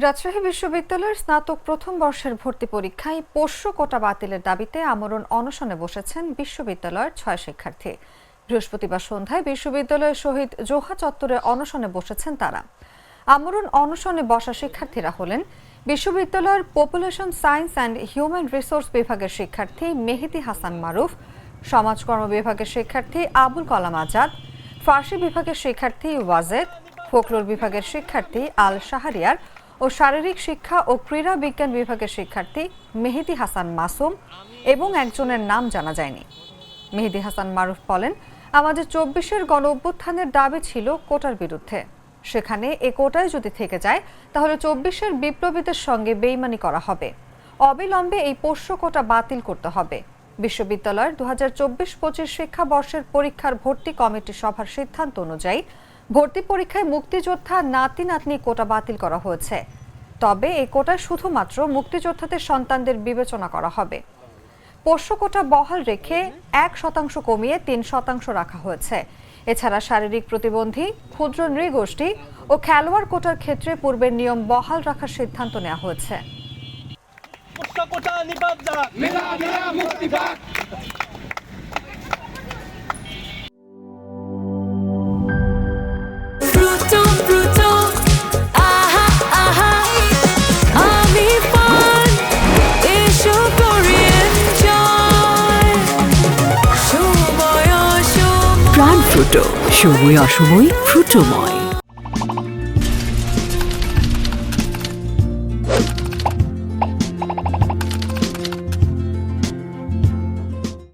রাজশাহী বিশ্ববিদ্যালয়ের স্নাতক প্রথম বর্ষের ভর্তি পরীক্ষায় পোষ্য কোটা বাতিলের দাবিতে আমরণ অনশনে বসেছেন বিশ্ববিদ্যালয়ের ৬ শিক্ষার্থী। বৃহস্পতিবার সন্ধ্যায় বিশ্ববিদ্যালয়ের শহীদ জোহা চত্বরে অনশনে বসেছেন তারা। আমরণ অনশনে বসা শিক্ষার্থীরা হলেন বিশ্ববিদ্যালয়ের population science and human resource বিভাগের শিক্ষার্থী মেহেদী হাসান মারুফ, সমাজকর্ম বিভাগের শিক্ষার্থী আবুল কালাম আজাদ, ফার্সি বিভাগের শিক্ষার্থী ওয়াজেদ, ফোকলোর বিভাগের শিক্ষার্থী আল শাহরিয়ার ও শারীরিক শিক্ষা ও ক্রীড়া বিজ্ঞান বিভাগের শিক্ষার্থী মেহেদী হাসান মাসুম এবং একজনের নাম জানা যায়নি। মেহেদী হাসান মারুফ বলেন, আমাদের ২৪-এর গণ অভ্যুত্থানের দাবি ছিল কোটার বিরুদ্ধে। সেখানে এ কোটায় যদি থেকে যায় তাহলে ২৪-এর বিপ্লবীদের সঙ্গে বেইমানি করা হবে। অবিলম্বে এই পোষ্য কোটা বাতিল করতে হবে। বিশ্ববিদ্যালয়ের ২০২৪-২৫ শিক্ষাবর্ষের পরীক্ষার ভর্তি কমিটি সভার সিদ্ধান্ত অনুযায়ী ভর্তি পরীক্ষায় মুক্তিযোদ্ধা নাতি নাতনি কোটা বাতিল করা হয়েছে। তবে এই কোটায় শুধুমাত্র মুক্তিযোদ্ধাদের সন্তানদের বিবেচনা করা হবে। পোষ্য কোটা বহাল রেখে ১% কমিয়ে ৩% রাখা হয়েছে। এছাড়া শারীরিক প্রতিবন্ধী, ক্ষুদ্র নৃগোষ্ঠী ও খেলোয়াড় কোটার ক্ষেত্রে পূর্বের নিয়ম বহাল রাখার সিদ্ধান্ত নেওয়া হয়েছে। প্রাণ ফ্রুটো, সময় অসময় ফ্রুটোময়।